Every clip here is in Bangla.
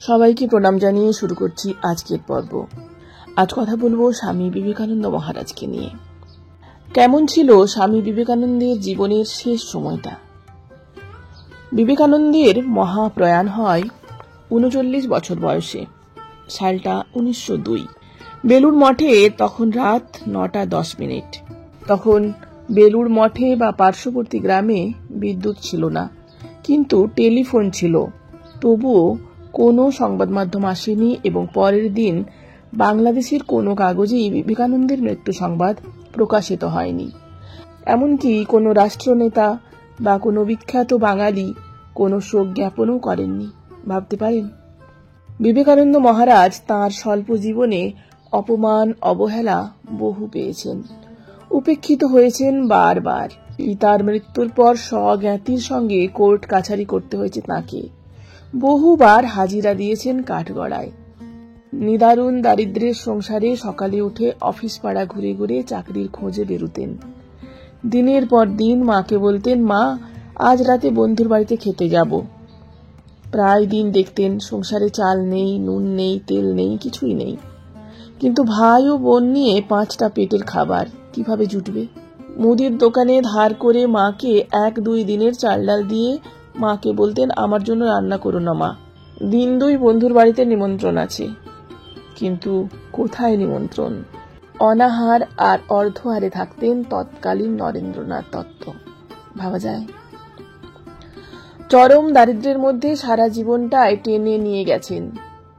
সবাইকে প্রণাম জানিয়ে শুরু করছি আজকের পর্ব। আজ কথা বলবো স্বামী বিবেকানন্দ মহারাজকে নিয়ে। কেমন ছিল স্বামী বিবেকানন্দের জীবনের শেষ সময়টা? বিবেকানন্দের মহাপ্রয়াণ হয় ৩৯ বছর বয়সে, সালটা ১৯০২। বেলুড় মঠে তখন রাত ৯:১০। তখন বেলুড় মঠে বা পার্শ্ববর্তী গ্রামে বিদ্যুৎ ছিল না, কিন্তু টেলিফোন ছিল। তবুও কোনো সংবাদ মাধ্যম আসেনি এবং পরের দিন বাংলাদেশের কোনো কাগজেই বিবেকানন্দের মৃত্যু সংবাদ প্রকাশিত হয়নি। এমনকি কোনো রাষ্ট্রনেতা বা কোনো বিখ্যাত বাঙালি কোনো শোক জ্ঞাপনও করেননি। ভাবতে পারেন, বিবেকানন্দ মহারাজ তাঁর স্বল্প জীবনে অপমান অবহেলা বহু পেয়েছেন, উপেক্ষিত হয়েছেন বারবার। পিতার মৃত্যুর পর স্বজ্ঞাতির সঙ্গে কোর্ট কাছারি করতে হয়েছে তাঁকে। বহুবার হাজিরা দিয়েছেন কাঠগড়ায়। নিদারুণ দারিদ্র্যের সংসারে সকালে উঠে অফিস পাড়া ঘুরে ঘুরে চাকরির খোঁজে বেরুতেন। দিনের পর দিন মাকে বলতেন, মা আজ রাতে বন্ধুর বাড়িতে খেতে যাব। প্রায় দিন দেখতেন সংসারে চাল নেই, নুন নেই, তেল নেই, কিছুই নেই। কিন্তু ভাই ও বোন নিয়ে 5টা পেটের খাবার কিভাবে জুটবে? মুদির দোকানে ধার করে মাকে 1-2 দিনের চাল ডাল দিয়ে মাকে বলতেন, আমার জন্য রান্না করো না মা, দিন 2 বন্ধুর বাড়িতে নিমন্ত্রণ আছে। কিন্তু কোথায় নিমন্ত্রণ? অনাহার আর অর্ধহারে থাকতেন তৎকালীন নরেন্দ্রনাথ দত্ত। ভাবা যায়? চরম দারিদ্র্যের মধ্যে সারা জীবনটায় টেনে নিয়ে গেছেন।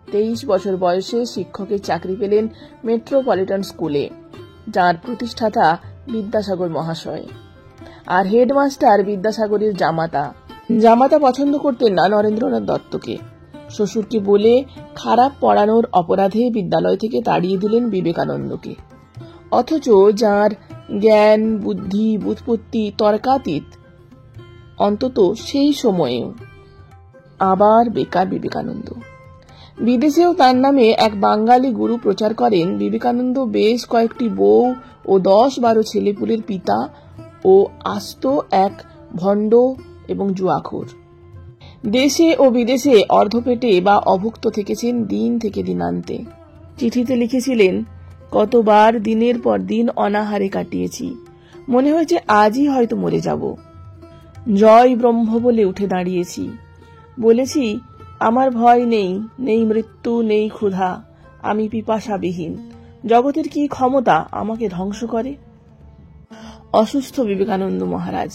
23 বছর বয়সে শিক্ষকের চাকরি পেলেন মেট্রোপলিটন স্কুলে, যার প্রতিষ্ঠাতা বিদ্যাসাগর মহাশয়। আর হেডমাস্টার বিদ্যাসাগরের জামাতা পছন্দ করতেন না নরেন্দ্রনাথ দত্তকে। শ্বশুরকে বলে খারাপ পড়ানোর অপরাধে বিদ্যালয় থেকে তাড়িয়ে দিলেন বিবেকানন্দকে। অথচ যার জ্ঞান, বুদ্ধি, ব্যুৎপত্তি তর্কাতীত, অন্তত সেই সময়েও। আবার বেকার বিবেকানন্দ। বিদেশেও তার নামে এক বাঙালি গুরু প্রচার করেন বিবেকানন্দ বেশ কয়েকটি বউ ও 10-12 ছেলেপুলের পিতা ও আস্ত এক ভণ্ড এবং জুয়াখোর। দেশে ও বিদেশে অর্ধপেটে বা অভুক্ত থেকেছেন দিন থেকে দিনান্তে। চিঠিতে লিখেছিলেন, কতবার দিনের পর দিন অনাহারে কাটিয়েছি, মনে হয়েছে আজই হয়তো মরে যাব। জয় ব্রহ্ম বলে উঠে দাঁড়িয়েছি, বলেছি আমার ভয় নেই, নেই মৃত্যু, নেই ক্ষুধা, আমি পিপাসাবিহীন। জগতের কি ক্ষমতা আমাকে ধ্বংস করে? অসুস্থ বিবেকানন্দ মহারাজ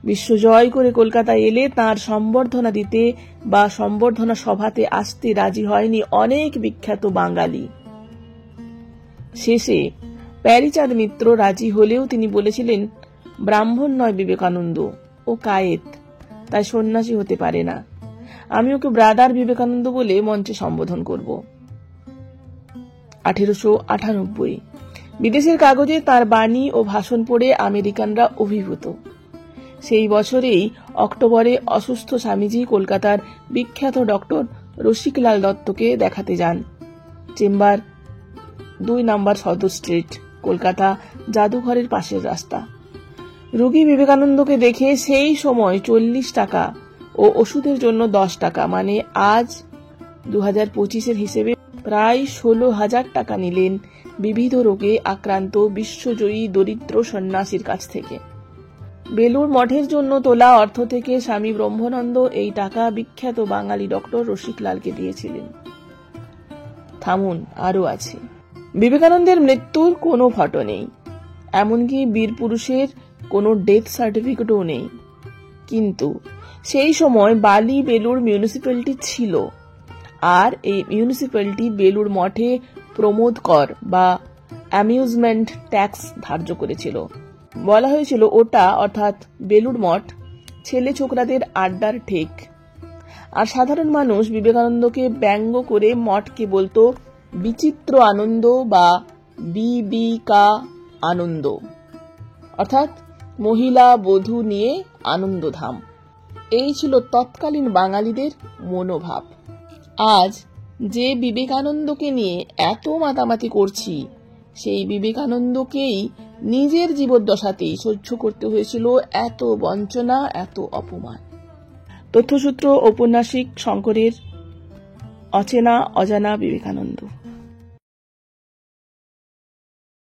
বিশ্ব জয় করে কলকাতায় এলে তাঁর সম্বর্ধনা দিতে বা সম্বর্ধনা সভাতে আসতে রাজি হয়নি অনেক বিখ্যাত বাঙালি। শেষে প্যারীচাঁদ মিত্র রাজি হলেও তিনি বলেছিলেন, ব্রাহ্মণ নয় বিবেকানন্দ, ও কায়েত, তাই সন্ন্যাসী হতে পারে না। আমি ওকে ব্রাদার বিবেকানন্দ বলে মঞ্চে সম্বোধন করব। 1898 বিদেশের কাগজে তার বাণী ও ভাষণ পড়ে আমেরিকানরা অভিভূত। সেই বছরেই অক্টোবরে অসুস্থ স্বামীজি কলকাতার বিখ্যাত ডক্টর রসিকলাল দত্তকে দেখাতে যান। চেম্বার 2 নম্বর সদর স্ট্রিট, কলকাতা, জাদুঘরের পাশের রাস্তা। রোগী বিবেকানন্দকে দেখে সেই সময় 40 টাকা ও ওষুধের জন্য 10 টাকা, মানে আজ 2025 হিসেবে প্রায় 16,000 টাকা নিলেন বিবিধ রোগে আক্রান্ত বিশ্বজয়ী দরিদ্র সন্ন্যাসীর কাছ থেকে। বেলুড় মঠের জন্য তোলা অর্থ থেকে স্বামী ব্রহ্মানন্দ এই টাকা বিখ্যাত বাঙালি ডক্টর রসিকলালকে দিয়েছিলেন। থামুন, আরও আছে। বিবেকানন্দের মৃত্যুর কোনো ফটো নেই, এমনকি বীর পুরুষের কোনো ডেথ সার্টিফিকেটও নেই। কিন্তু সেই সময় বালি বেলুড় মিউনিসিপ্যালিটি ছিল, আর এই মিউনিসিপ্যালিটি বেলুড় মঠে প্রমোদ কর বা অ্যামিউজমেন্ট ট্যাক্স ধার্য করেছিল। বলা হয়েছিল ওটা, অর্থাৎ বেলুড় মঠ, ছেলে ছোকরাদের আড্ডার ঠেক। আর সাধারণ মানুষ বিবেকানন্দকে ব্যঙ্গ করে মঠকে বলতো বিচিত্র আনন্দ বা বিবিকা আনন্দ, অর্থাৎ মহিলা বধূ নিয়ে আনন্দধাম। এই ছিল তৎকালীন বাঙালিদের মনোভাব। আজ যে বিবেকানন্দকে নিয়ে এত মাতামাতি করছি, সেই বিবেকানন্দকেই নিজের জীবদ্দশাতেই সহ্য করতে হয়েছিল এত বঞ্চনা, এত অপমান। তথ্যসূত্র ঔপন্যাসিক শঙ্করের অচেনা অজানা বিবেকানন্দ।